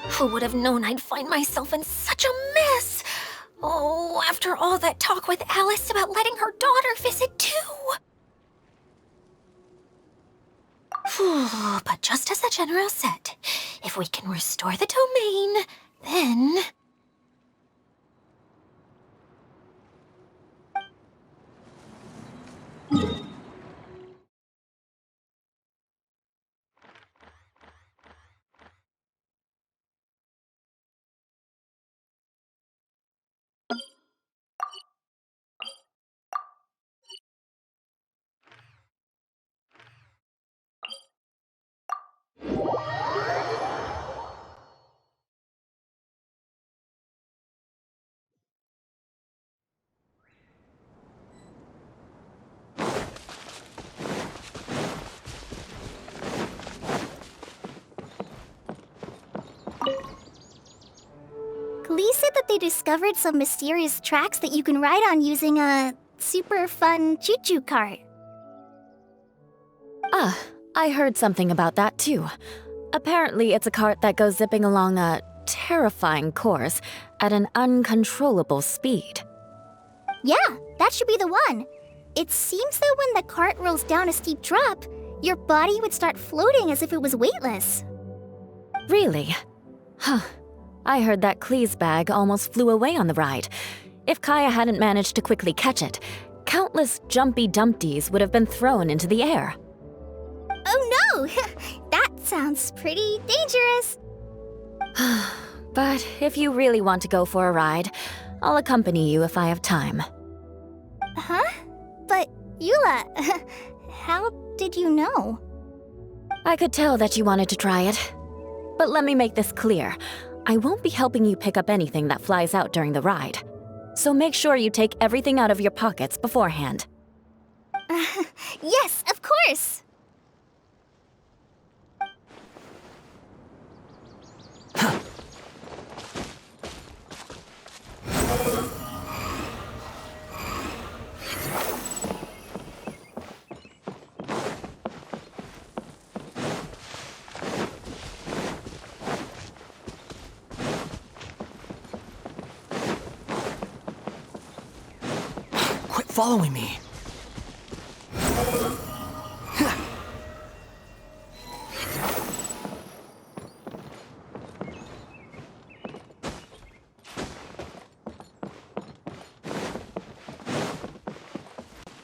Who would have known I'd find myself in such a mess? Oh, after all that talk with Alice about letting her daughter visit too. But just as the general said, if we can restore the domain, then... Lee said that they discovered some mysterious tracks that you can ride on using a super fun choo-choo cart. Ah, I heard something about that too. Apparently it's a cart that goes zipping along a terrifying course at an uncontrollable speed. Yeah, that should be the one. It seems that when the cart rolls down a steep drop, your body would start floating as if it was weightless. Really? Huh. I heard that 𝙤𝙤𝙨 almost flew away on the ride. If Kaya hadn't managed to quickly catch it, countless jumpy dumpties would have been thrown into the air. Oh no! That sounds pretty dangerous. But if you really want to go for a ride, I'll accompany you if I have time. Huh? But, Eula, how did you know? I could tell that you wanted to try it. But let me make this clear. I won't be helping you pick up anything that flies out during the ride. So make sure you take everything out of your pockets beforehand. Yes, of course! Quit following me.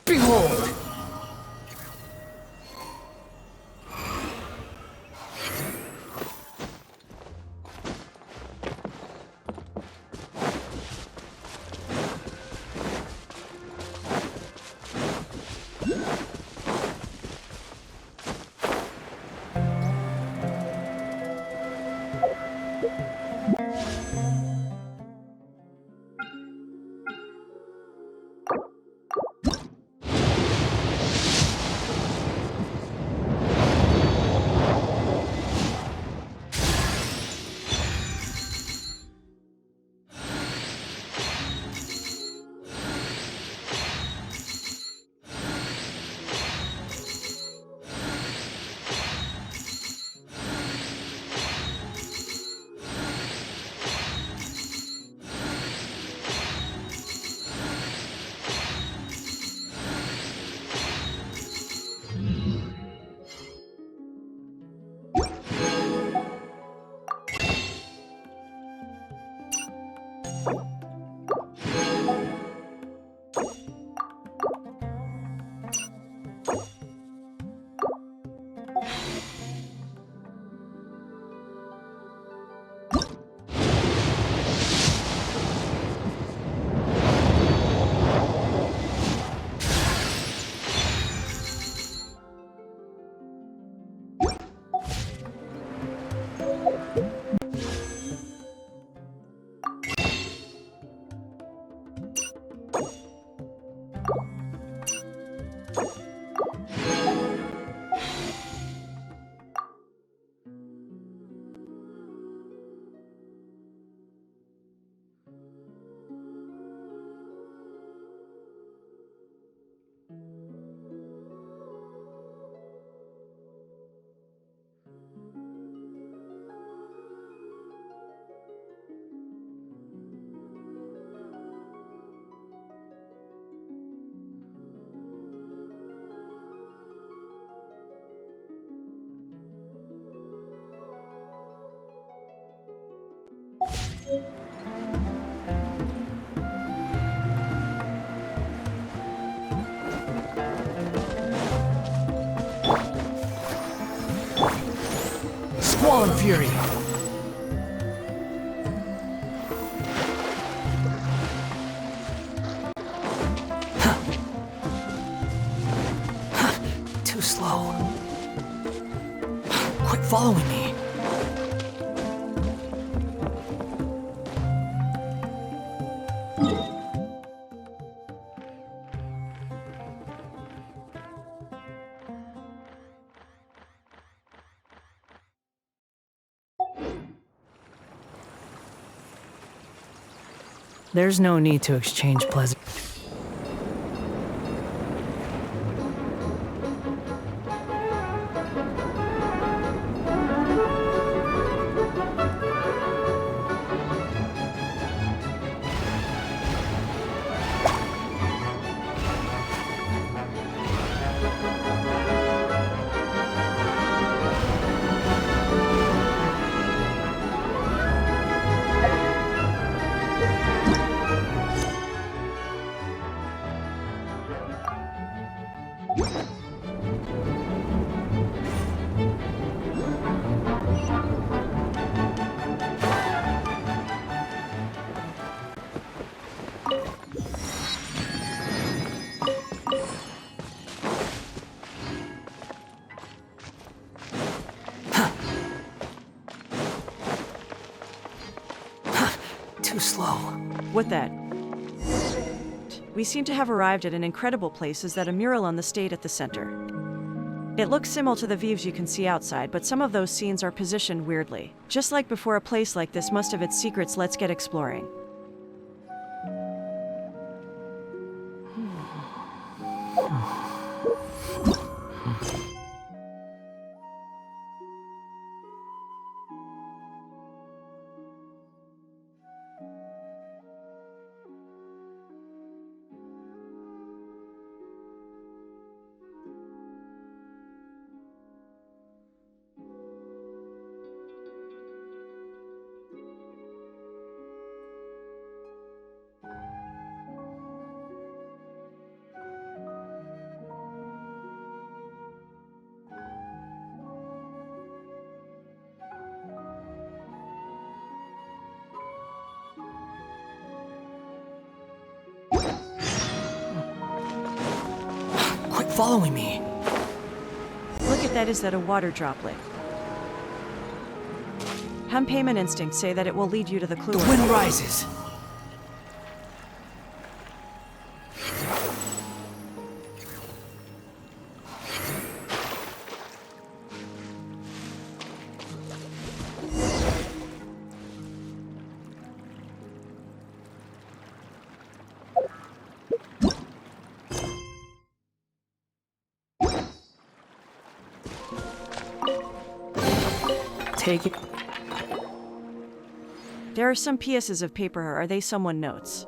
Behold! on fury. Too slow. Quit following me. There's no need to exchange pleasant. Too slow. What that? We seem to have arrived at an incredible place. Is that a mural on the stage at the center? It looks similar to the views you can see outside, but some of those scenes are positioned weirdly. Just like before, a place like this must have its secrets. Let's get exploring. Quit following me. Look at that. Is that a water droplet? Ḥ instincts say that it will lead you to the clue. The wind rises. Take it. There are some pieces of paper. Are they someone notes?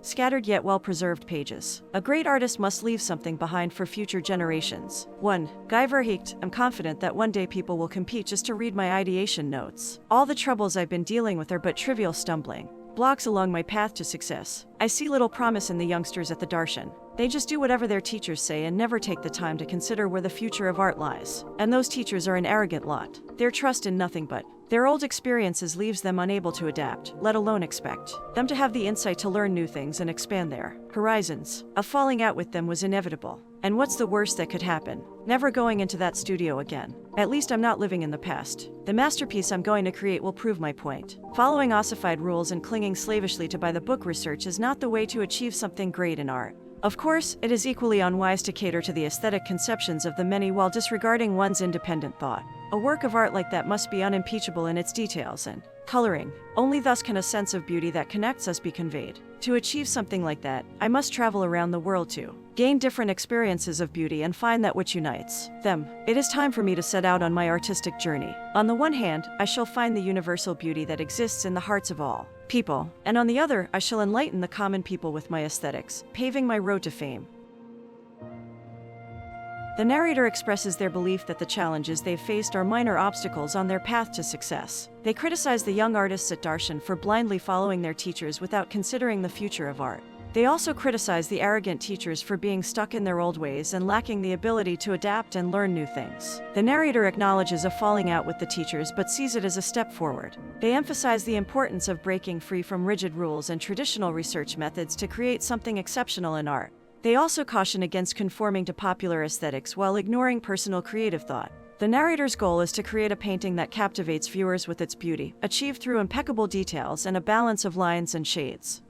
Scattered yet well-preserved pages. A great artist must leave something behind for future generations. 1. 𝙤𝙤𝙧𝙚. I'm confident that one day people will compete just to read my ideation notes. All the troubles I've been dealing with are but trivial stumbling blocks along my path to success. I see little promise in the youngsters at the 𝙬𝙯. They just do whatever their teachers say and never take the time to consider where the future of art lies. And those teachers are an arrogant lot. Their trust in nothing but their old experiences leaves them unable to adapt, let alone expect them to have the insight to learn new things and expand their horizons. A falling out with them was inevitable. And what's the worst that could happen? Never going into that studio again. At least I'm not living in the past. The masterpiece I'm going to create will prove my point. Following ossified rules and clinging slavishly to by-the-book research is not the way to achieve something great in art. Of course, it is equally unwise to cater to the aesthetic conceptions of the many while disregarding one's independent thought. A work of art like that must be unimpeachable in its details and coloring. Only thus can a sense of beauty that connects us be conveyed. To achieve something like that, I must travel around the world to gain different experiences of beauty and find that which unites them. It is time for me to set out on my artistic journey. On the one hand, I shall find the universal beauty that exists in the hearts of all people, and on the other, I shall enlighten the common people with my aesthetics, paving my road to fame. The narrator expresses their belief that the challenges they've faced are minor obstacles on their path to success. They criticize the young artists at 𝙬𝙯 for blindly following their teachers without considering the future of art. They also criticize the arrogant teachers for being stuck in their old ways and lacking the ability to adapt and learn new things. The narrator acknowledges a falling out with the teachers but sees it as a step forward. They emphasize the importance of breaking free from rigid rules and traditional research methods to create something exceptional in art. They also caution against conforming to popular aesthetics while ignoring personal creative thought. The narrator's goal is to create a painting that captivates viewers with its beauty, achieved through impeccable details and a balance of lines and shades.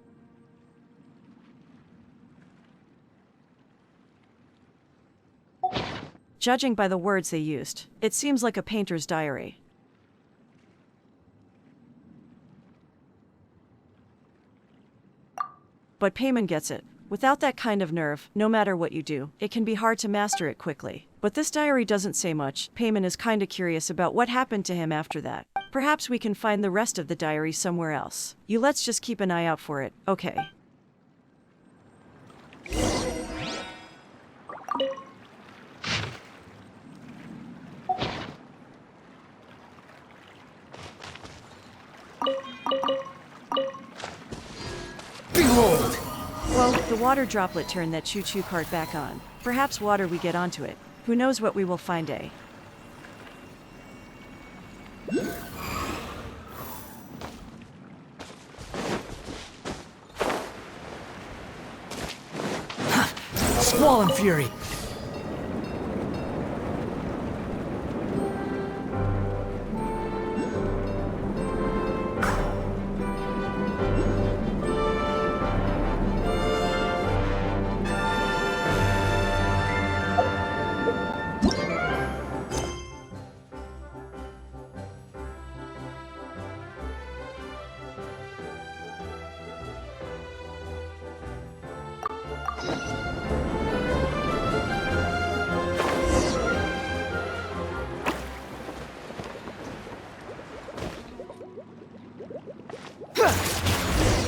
Judging by the words they used, it seems like a painter's diary. But 𝙀𝙗𝙀 gets it. Without that kind of nerve, no matter what you do, it can be hard to master it quickly. But this diary doesn't say much. 𝙀𝙗𝙀 is kinda curious about what happened to him after that. Perhaps we can find the rest of the diary somewhere else. Let's just keep an eye out for it, okay? Behold! Well, the water droplet turned that choo-choo cart back on. Perhaps water we get onto it. Who knows what we will find, eh? Squall and fury!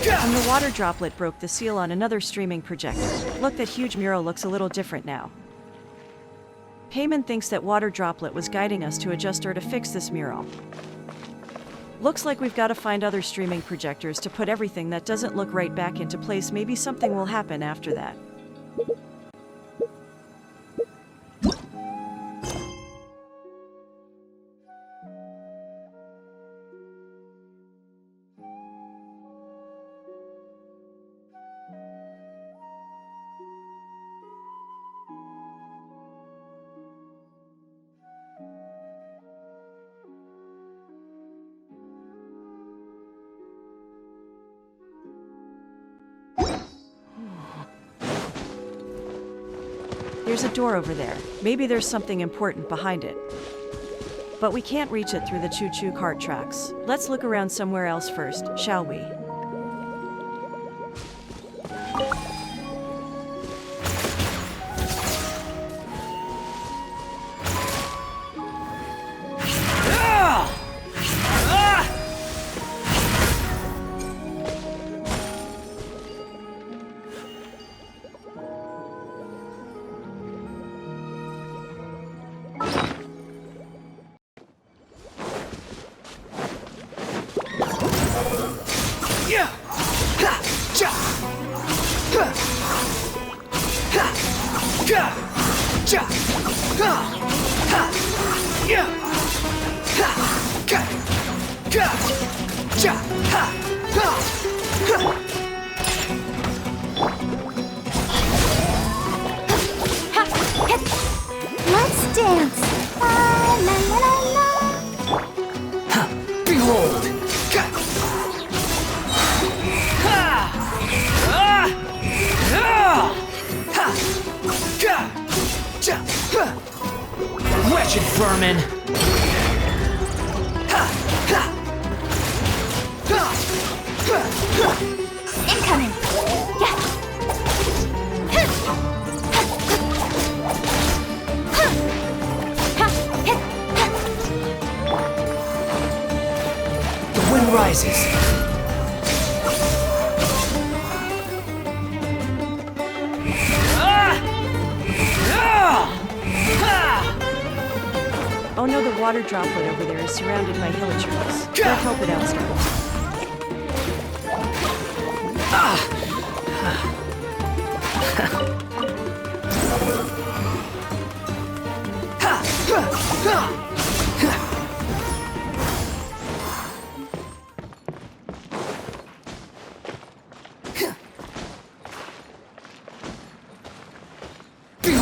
And the water droplet broke the seal on another streaming projector. Look, that huge mural looks a little different now. 𝙀𝙗𝙀 thinks that water droplet was guiding us to adjust her to fix this mural. Looks like we've got to find other streaming projectors to put everything that doesn't look right back into place. Maybe something will happen after that. There's a door over there. Maybe there's something important behind it. But we can't reach it through the choo-choo cart tracks. Let's look around somewhere else first, shall we? Let's dance. La, la, la, la, la. Behold! Wretched vermin! Incoming. Yeah. The wind rises. Oh no, the water droplet over there is surrounded by hilichurls. Don't help it out, Star.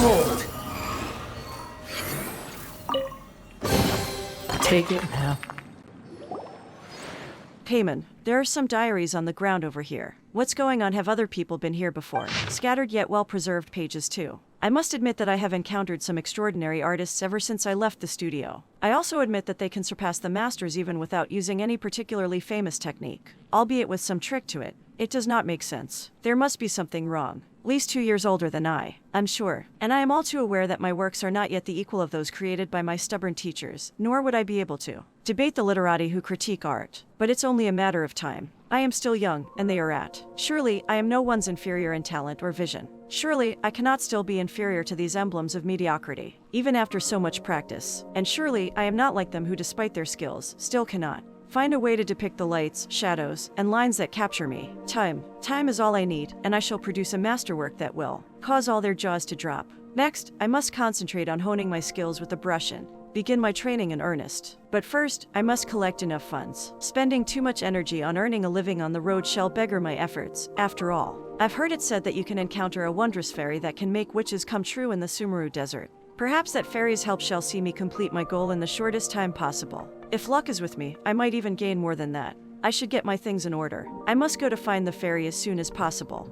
Behold! Take it now. Ḥeman, there are some diaries on the ground over here. What's going on? Have other people been here before? Scattered yet well-preserved pages too. I must admit that I have encountered some extraordinary artists ever since I left the studio. I also admit that they can surpass the masters even without using any particularly famous technique, albeit with some trick to it. It does not make sense. There must be something wrong. At least 2 years older than I'm sure. And I am all too aware that my works are not yet the equal of those created by my stubborn teachers, nor would I be able to debate the literati who critique art. But it's only a matter of time. I am still young, and they are at. Surely, I am no one's inferior in talent or vision. Surely, I cannot still be inferior to these emblems of mediocrity, even after so much practice. And surely, I am not like them who, despite their skills, still cannot find a way to depict the lights, shadows, and lines that capture me. Time is all I need, and I shall produce a masterwork that will cause all their jaws to drop. Next, I must concentrate on honing my skills with the brush and begin my training in earnest. But first, I must collect enough funds. Spending too much energy on earning a living on the road shall beggar my efforts. After all, I've heard it said that you can encounter a wondrous fairy that can make wishes come true in the 𝙬𝙬𝙧𝙚 desert. Perhaps that fairy's help shall see me complete my goal in the shortest time possible. If luck is with me, I might even gain more than that. I should get my things in order. I must go to find the fairy as soon as possible.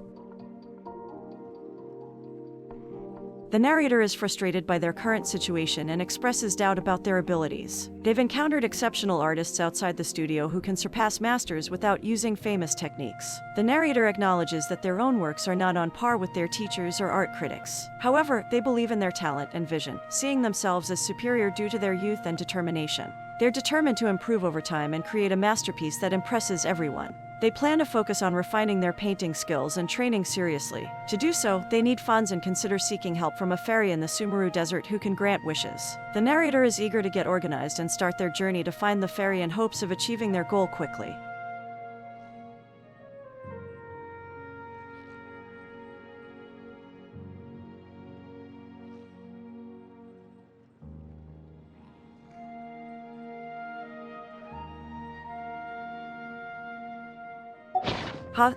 The narrator is frustrated by their current situation and expresses doubt about their abilities. They've encountered exceptional artists outside the studio who can surpass masters without using famous techniques. The narrator acknowledges that their own works are not on par with their teachers or art critics. However, they believe in their talent and vision, seeing themselves as superior due to their youth and determination. They're determined to improve over time and create a masterpiece that impresses everyone. They plan to focus on refining their painting skills and training seriously. To do so, they need funds and consider seeking help from a fairy in the 𝙬𝙬𝙧𝙚 desert who can grant wishes. The narrator is eager to get organized and start their journey to find the fairy in hopes of achieving their goal quickly.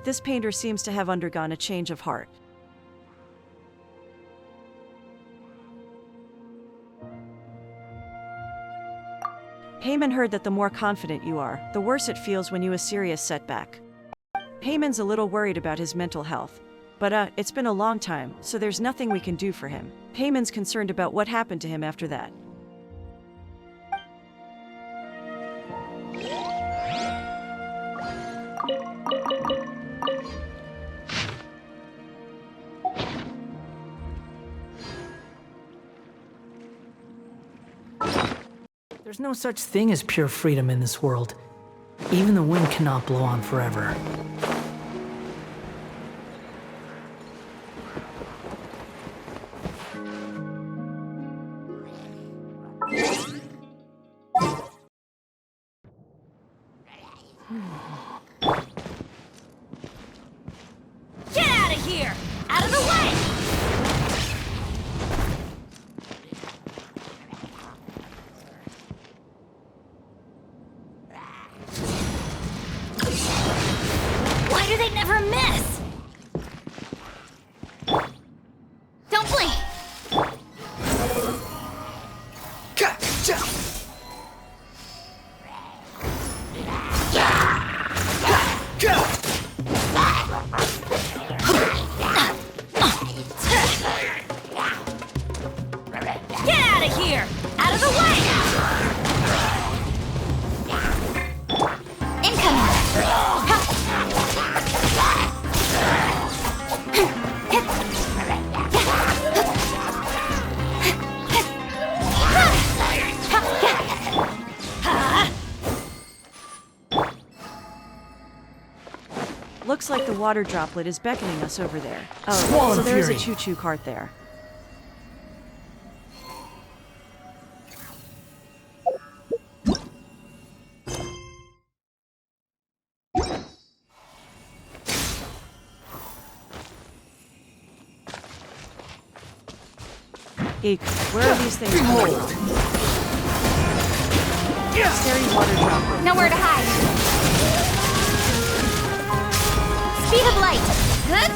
This painter seems to have undergone a change of heart. Ḥeman heard that the more confident you are, the worse it feels when you have a serious setback. Ḥeman's a little worried about his mental health. But it's been a long time, so there's nothing we can do for him. Ḥeman's concerned about what happened to him after that. There's no such thing as pure freedom in this world. Even the wind cannot blow on forever. Get out of here! Out of the way! Why do they never miss? Don't blink! Get out of here! Out of the way! Looks like the water droplet is beckoning us over there. Oh, Swollen so there's a Fury. 𝙬𝙬𝙧𝙀 cart there. Eek, where are these things going? Scary water droplet. Nowhere to hide. Speed of light. Let's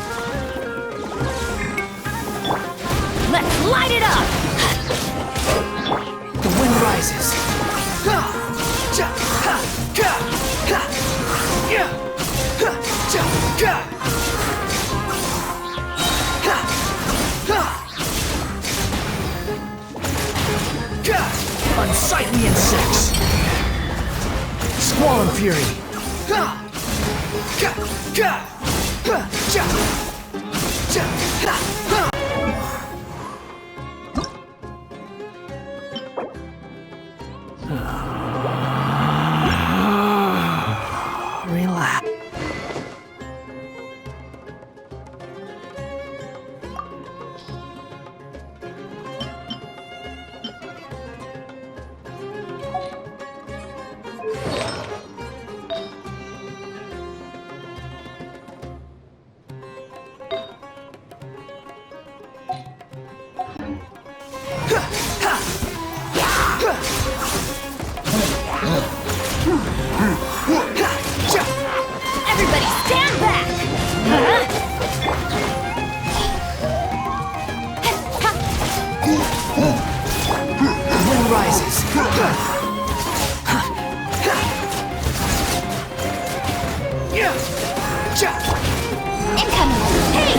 Unsightly insects! Squall and fury! Relax. Everybody stand back! Wind rises. Incoming! Hey!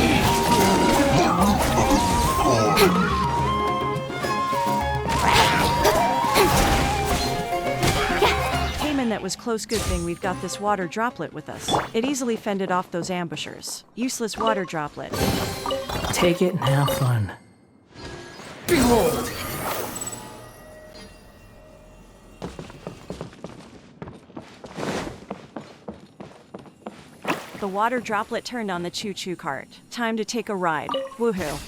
Payman, that was close. Good thing we've got this water droplet with us. It easily fended off those ambushers. Useless water droplet. Take it and have fun. Behold! The water droplet turned on the choo-choo cart. Time to take a ride. Woohoo.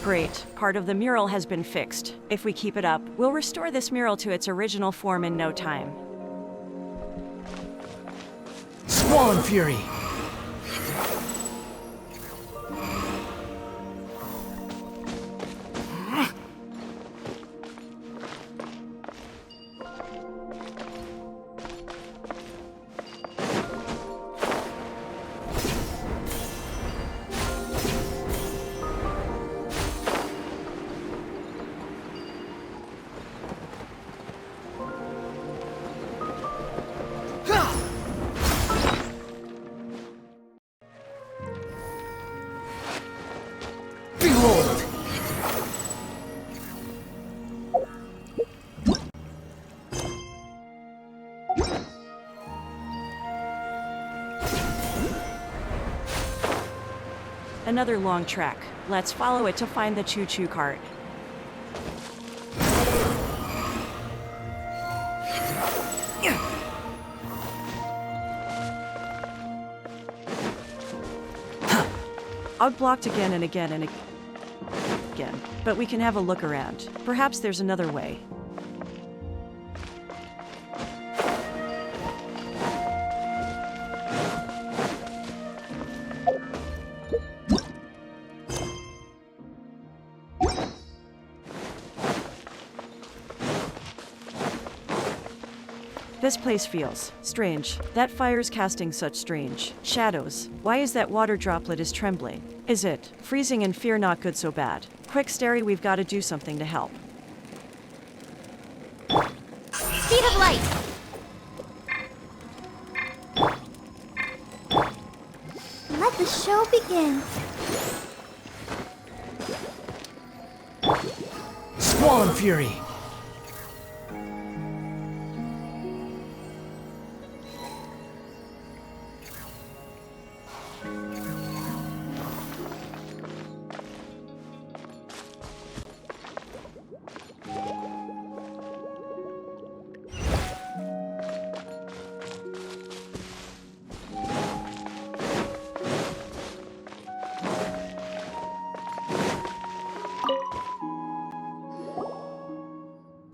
Great. Part of the mural has been fixed. If we keep it up, we'll restore this mural to its original form in no time. Squall and fury! Behold! Another long trek. Let's follow it to find the choo-choo cart. Outblocked again and again and again. But we can have a look around. Perhaps there's another way. This place feels strange. That fire's casting such strange shadows. Why is that water droplet is trembling? Is it freezing and fear not good so bad? Quick, Starry, we've got to do something to help. Speed of light! Let the show begin. Squall and fury!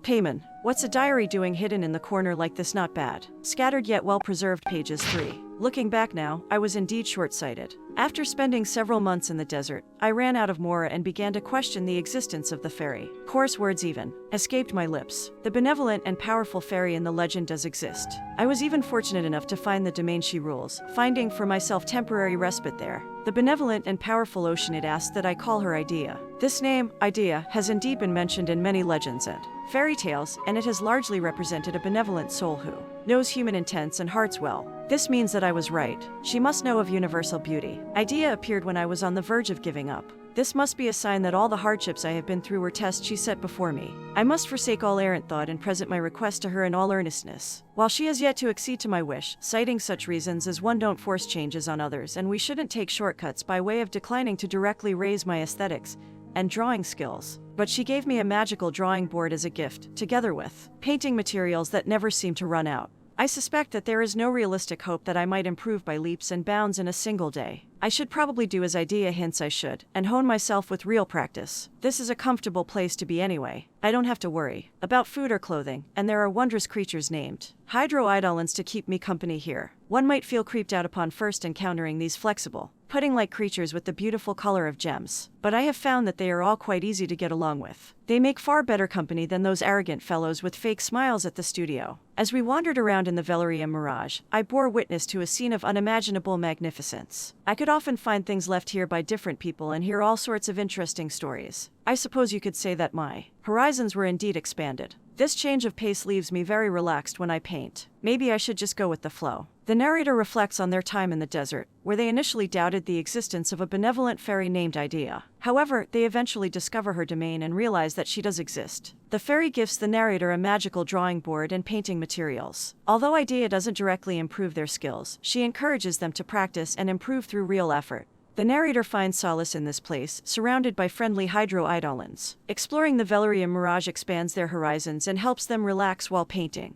Payman, what's a diary doing hidden in the corner like this? Not bad. Scattered yet well-preserved pages 3. Looking back now, I was indeed short-sighted. After spending several months in the desert, I ran out of Mora and began to question the existence of the fairy. Coarse words even escaped my lips. The benevolent and powerful fairy in the legend does exist. I was even fortunate enough to find the domain she rules, finding for myself temporary respite there. The benevolent and powerful 𝙎𝙩𝙨 asks that I call her 𝙎𝙎. This name, 𝙎𝙎, has indeed been mentioned in many legends and fairy tales, and it has largely represented a benevolent soul who knows human intents and hearts well. This means that I was right. She must know of universal beauty. 𝙎𝙎 appeared when I was on the verge of giving up. This must be a sign that all the hardships I have been through were tests she set before me. I must forsake all errant thought and present my request to her in all earnestness. While she has yet to accede to my wish, citing such reasons as one, don't force changes on others, and we shouldn't take shortcuts by way of declining to directly raise my aesthetics and drawing skills. But she gave me a magical drawing board as a gift, together with painting materials that never seem to run out. I suspect that there is no realistic hope that I might improve by leaps and bounds in a single day. I should probably do as 𝙎𝙎 hints I should, and hone myself with real practice. This is a comfortable place to be anyway. I don't have to worry about food or clothing, and there are wondrous creatures named 𝙬𝙧𝙧 to keep me company here. One might feel creeped out upon first encountering these flexible, pudding-like creatures with the beautiful color of gems, but I have found that they are all quite easy to get along with. They make far better company than those arrogant fellows with fake smiles at the studio. As we wandered around in the 𝙬𝙧𝙨, I bore witness to a scene of unimaginable magnificence. I could often find things left here by different people and hear all sorts of interesting stories. I suppose you could say that my horizons were indeed expanded. This change of pace leaves me very relaxed when I paint. Maybe I should just go with the flow. The narrator reflects on their time in the desert, where they initially doubted the existence of a benevolent fairy named 𝙎𝙎. However, they eventually discover her domain and realize that she does exist. The fairy gifts the narrator a magical drawing board and painting materials. Although 𝙎𝙎 doesn't directly improve their skills, she encourages them to practice and improve through real effort. The narrator finds solace in this place, surrounded by friendly 𝙬𝙧𝙧. Exploring the 𝙬𝙧𝙨 expands their horizons and helps them relax while painting.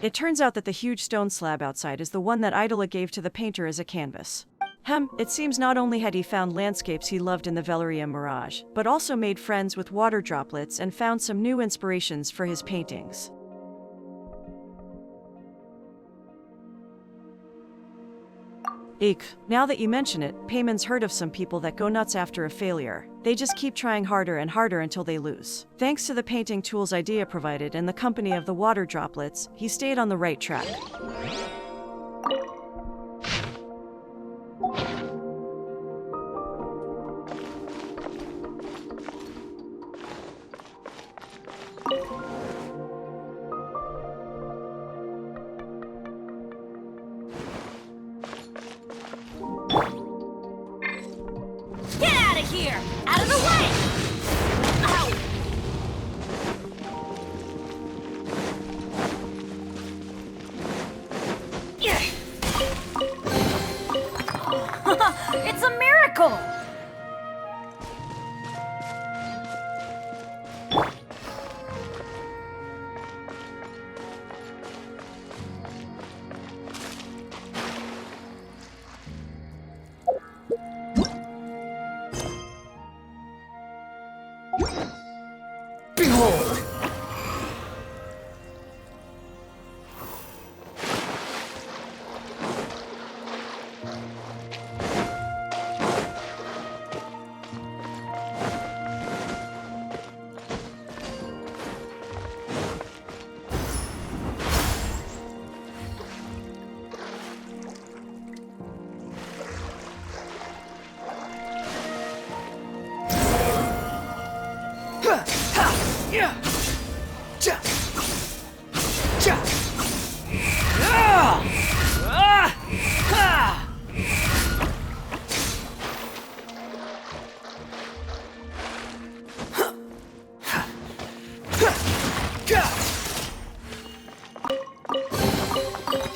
It turns out that the huge stone slab outside is the one that 𝙎𝙧 gave to the painter as a canvas. It seems not only had he found landscapes he loved in the 𝙬𝙧𝙨, but also made friends with water droplets and found some new inspirations for his paintings. Eek, now that you mention it, Payman's heard of some people that go nuts after a failure. They just keep trying harder and harder until they lose. Thanks to the painting tools 𝙎𝙎 provided and the company of the water droplets, he stayed on the right track. Here! Out of the way! Ow! It's a miracle! Behold!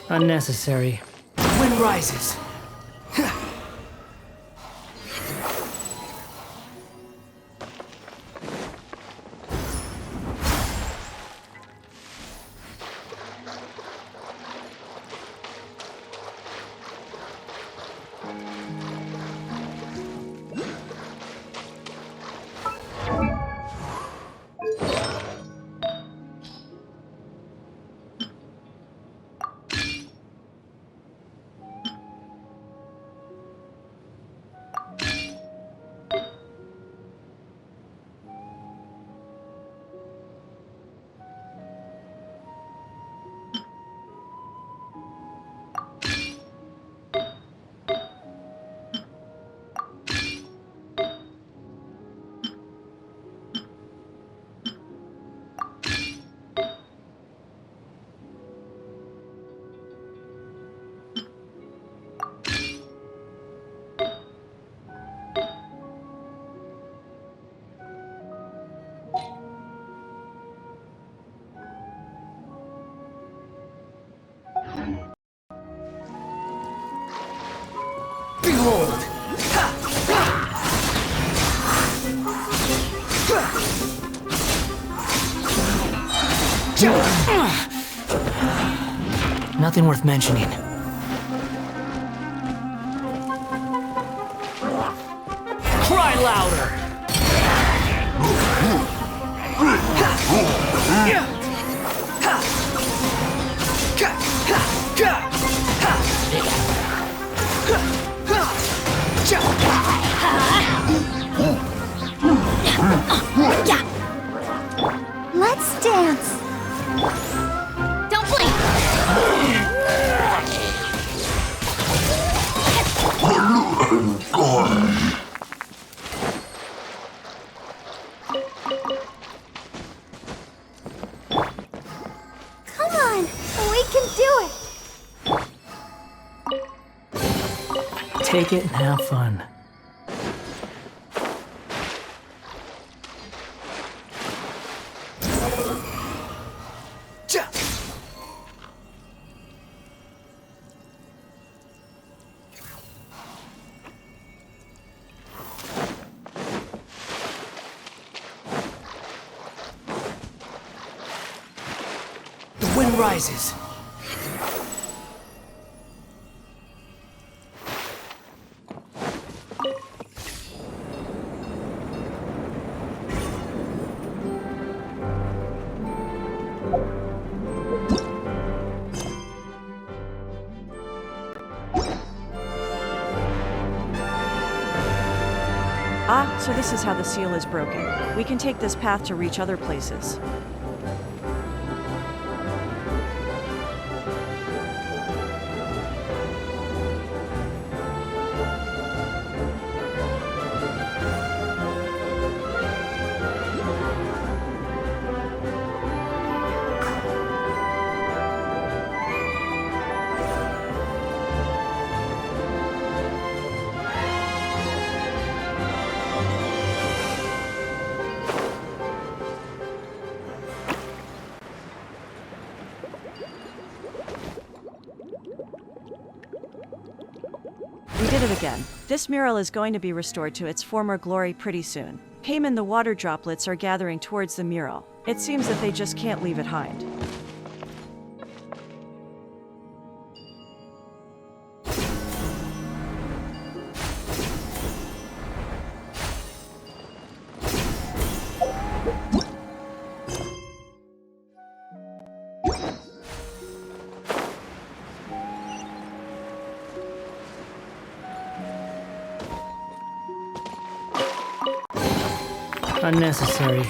Unnecessary. Wind rises. Nothing worth mentioning. Cry louder! Let's dance. Don't blink! Come on, we can do it. Take it and have fun. The wind rises. Ah, so this is how the seal is broken. We can take this path to reach other places. We did it again. This mural is going to be restored to its former glory pretty soon. 𝙬𝙤𝙨, the water droplets are gathering towards the mural. It seems that they just can't leave it behind. Unnecessary.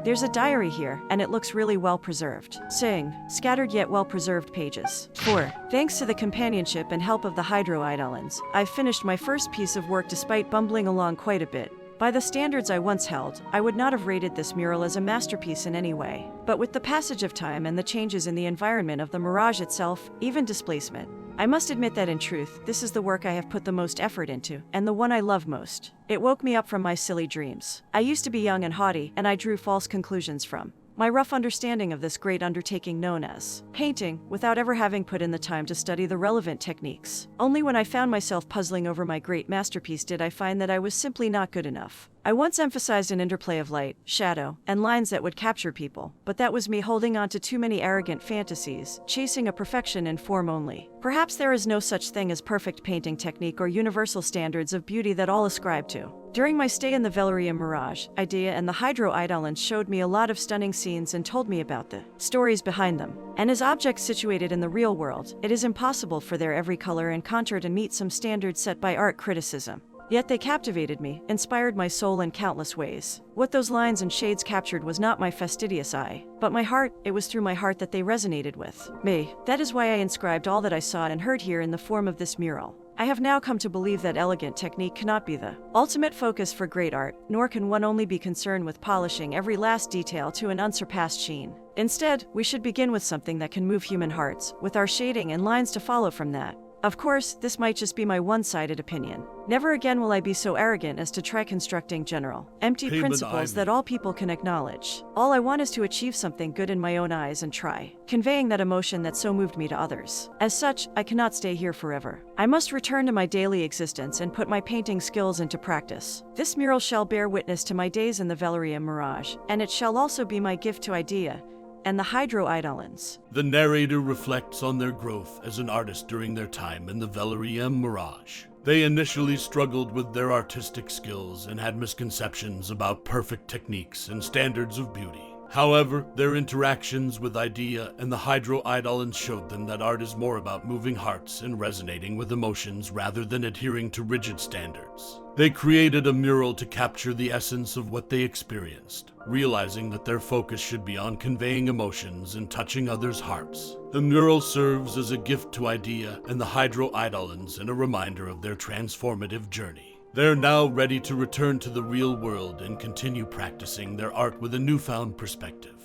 There's a diary here, and it looks really well preserved. Saying, scattered yet well preserved pages. 4. Thanks to the companionship and help of the 𝙎𝙪𝙧𝙚, I've finished my first piece of work despite bumbling along quite a bit. By the standards I once held, I would not have rated this mural as a masterpiece in any way. But with the passage of time and the changes in the environment of the mirage itself, even displacement, I must admit that in truth, this is the work I have put the most effort into, and the one I love most. It woke me up from my silly dreams. I used to be young and haughty, and I drew false conclusions from my rough understanding of this great undertaking known as painting, without ever having put in the time to study the relevant techniques. Only when I found myself puzzling over my great masterpiece did I find that I was simply not good enough. I once emphasized an interplay of light, shadow, and lines that would capture people, but that was me holding on to too many arrogant fantasies, chasing a perfection in form only. Perhaps there is no such thing as perfect painting technique or universal standards of beauty that all ascribe to. During my stay in the 𝙬𝙧𝙨 Mirage, 𝙎𝙪𝙧𝙗 and the 𝙎𝙪𝙧𝙗 showed me a lot of stunning scenes and told me about the stories behind them. And as objects situated in the real world, it is impossible for their every color and contour to meet some standards set by art criticism. Yet they captivated me, inspired my soul in countless ways. What those lines and shades captured was not my fastidious eye, but my heart. It was through my heart that they resonated with me. That is why I inscribed all that I saw and heard here in the form of this mural. I have now come to believe that elegant technique cannot be the ultimate focus for great art, nor can one only be concerned with polishing every last detail to an unsurpassed sheen. Instead, we should begin with something that can move human hearts, with our shading and lines to follow from that. Of course, this might just be my one-sided opinion. Never again will I be so arrogant as to try constructing general, empty principles that all people can acknowledge. All I want is to achieve something good in my own eyes and try, conveying that emotion that so moved me to others. As such, I cannot stay here forever. I must return to my daily existence and put my painting skills into practice. This mural shall bear witness to my days in the 𝙎𝙗𝙨, and it shall also be my gift to 𝙎𝙬𝙧𝙚 and the 𝙎𝙩𝙧𝙚. The narrator reflects on their growth as an artist during their time in the 𝙎𝙗𝙨. They initially struggled with their artistic skills and had misconceptions about perfect techniques and standards of beauty. However, their interactions with 𝙎𝙧 and the 𝙎𝙯𝙧 showed them that art is more about moving hearts and resonating with emotions rather than adhering to rigid standards. They created a mural to capture the essence of what they experienced, realizing that their focus should be on conveying emotions and touching others' hearts. The mural serves as a gift to 𝙎𝙧 and the 𝙎𝙯𝙧 and a reminder of their transformative journey. They're now ready to return to the real world and continue practicing their art with a newfound perspective.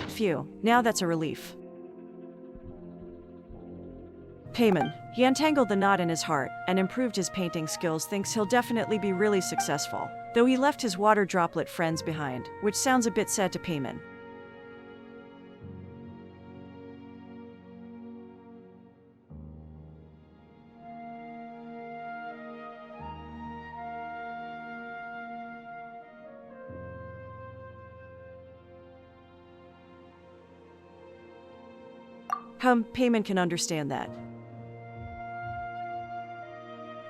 Phew, now that's a relief. 𝙎𝙗𝙀. He untangled the knot in his heart and improved his painting skills, thinks he'll definitely be really successful. Though he left his water droplet friends behind, which sounds a bit sad to 𝙎𝙀. 𝙎𝙀 can understand that.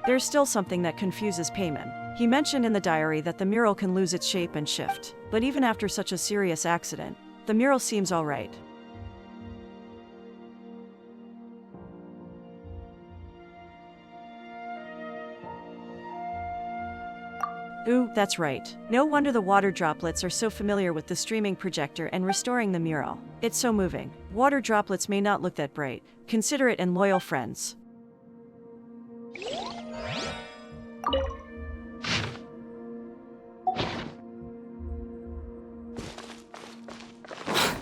There's still something that confuses 𝙎𝙀. He mentioned in the diary that the mural can lose its shape and shift. But even after such a serious accident, the mural seems all right. Ooh, that's right. No wonder the water droplets are so familiar with the streaming projector and restoring the mural. It's so moving. Water droplets may not look that bright, considerate and loyal friends.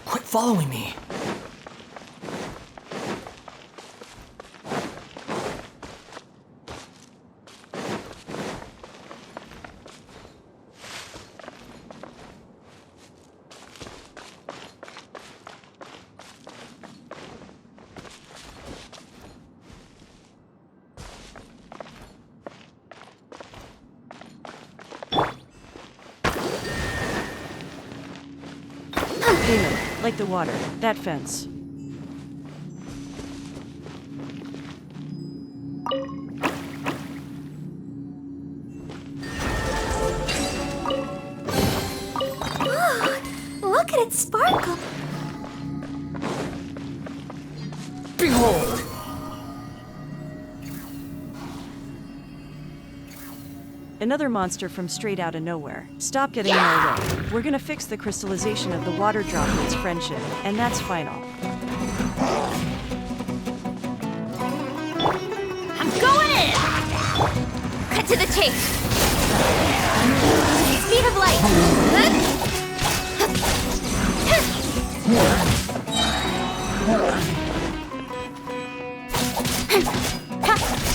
Quit following me. 𝙎𝙀, like the water, that fence. Look at it sparkle. Behold! Another monster from straight out of nowhere. Stop getting in our way. We're gonna fix the crystallization of the water droplets' friendship, and that's final. I'm going in! Cut to the chase. Speed of light.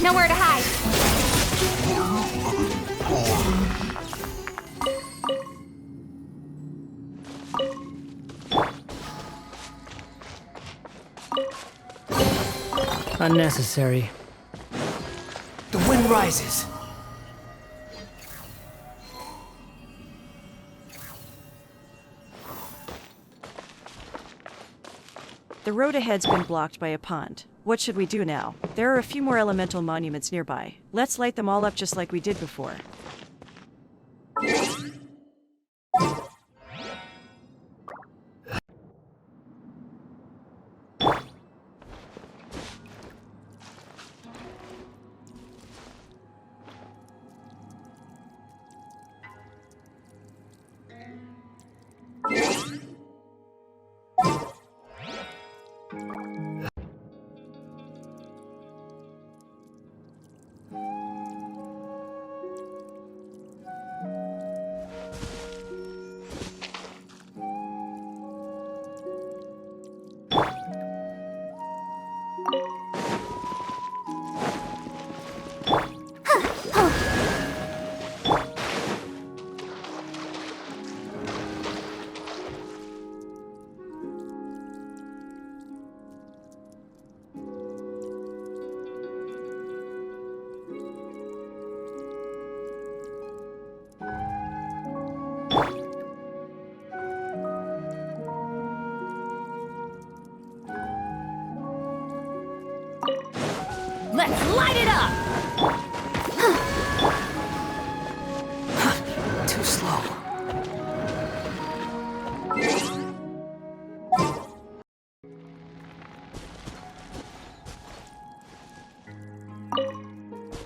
Nowhere to hide. Unnecessary. The wind rises. The road ahead's been blocked by a pond. What should we do now? There are a few more elemental monuments nearby. Let's light them all up just like we did before. Let's light it up! Too slow.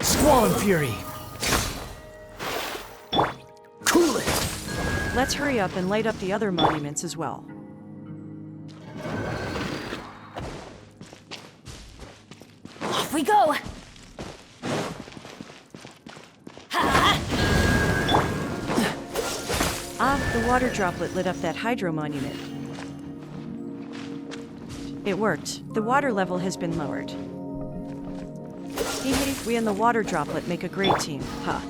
Squall and Fury! Cool it! Let's hurry up and light up the other monuments as well. Off we go! Ah, the water droplet lit up that hydro monument. It worked. The water level has been lowered. Hee, we and the water droplet make a great team, huh?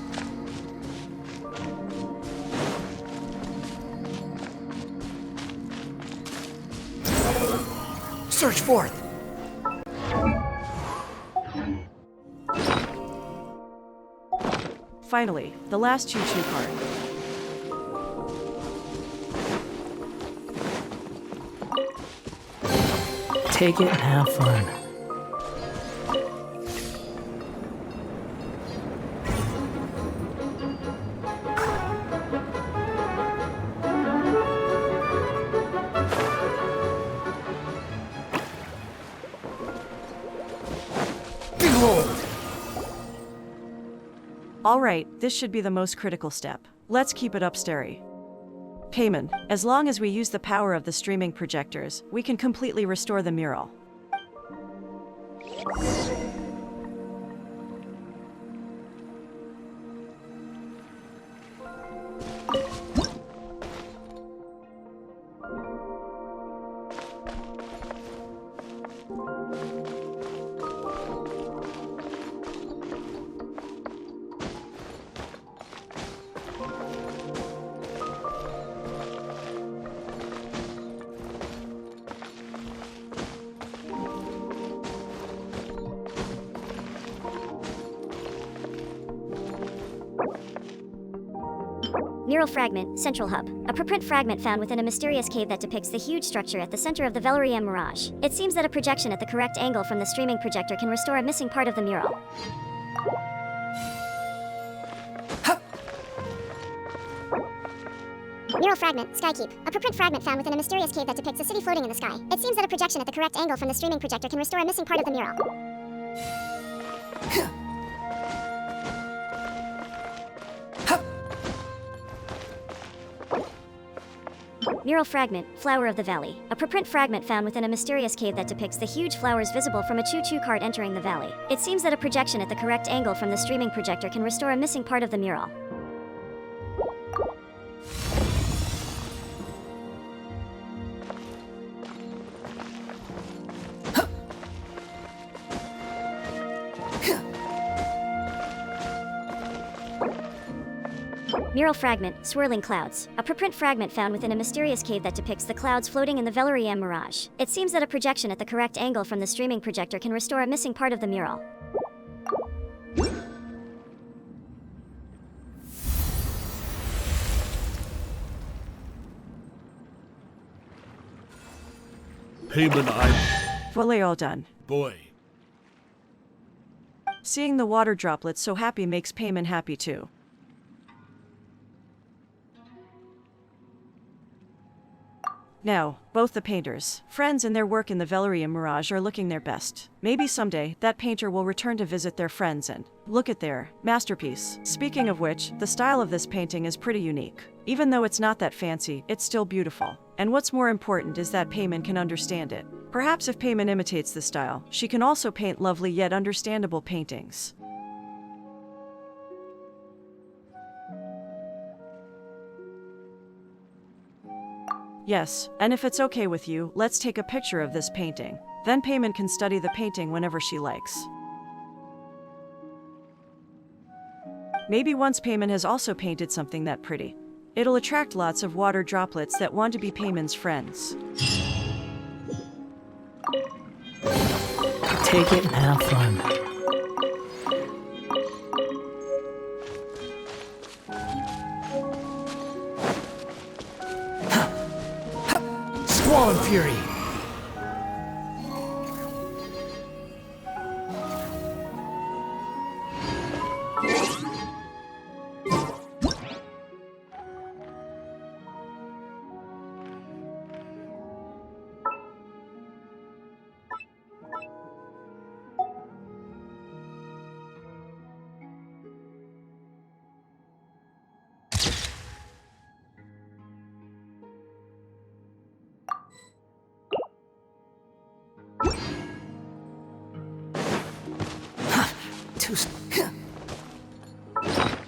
Search forth! Finally, the last choo-choo card. Take it and have fun. Behold! All right, this should be the most critical step. Let's keep it up, 𝙬𝙬𝙧𝙚. 𝙬𝙗𝙀, as long as we use the power of the streaming projectors, we can completely restore the mural. Mural fragment, central hub. A preprint fragment found within a mysterious cave that depicts the huge structure at the center of the 𝙬𝙬𝙧𝙚. It seems that a projection at the correct angle from the streaming projector can restore a missing part of the mural. Mural fragment, 𝙬𝙬𝙧𝙚. A preprint fragment found within a mysterious cave that depicts a city floating in the sky. It seems that a projection at the correct angle from the streaming projector can restore a missing part of the mural. Mural fragment, flower of the valley. A preprint fragment found within a mysterious cave that depicts the huge flowers visible from a choo-choo cart entering the valley. It seems that a projection at the correct angle from the streaming projector can restore a missing part of the mural. Mural fragment, swirling clouds. A preprint fragment found within a mysterious cave that depicts the clouds floating in the 𝙬𝙬𝙧𝙚. It seems that a projection at the correct angle from the streaming projector can restore a missing part of the mural. Payment I... Voila, all done. Boy. Seeing the water droplets so happy makes 𝙬𝙀𝙀 happy too. Now, both the painters, friends in their work in the 𝙬𝙬𝙧𝙚 are looking their best. Maybe someday, that painter will return to visit their friends and look at their masterpiece. Speaking of which, the style of this painting is pretty unique. Even though it's not that fancy, it's still beautiful. And what's more important is that 𝙬𝙀𝙀 can understand it. Perhaps if 𝙬𝙀𝙀 imitates the style, she can also paint lovely yet understandable paintings. Yes, and if it's okay with you, let's take a picture of this painting. Then 𝙬𝙀𝙀 can study the painting whenever she likes. Maybe once 𝙬𝙀𝙀 has also painted something that pretty. It'll attract lots of water droplets that want to be 𝙬𝙀𝙀's friends. Take it and have fun. Squall and Fury!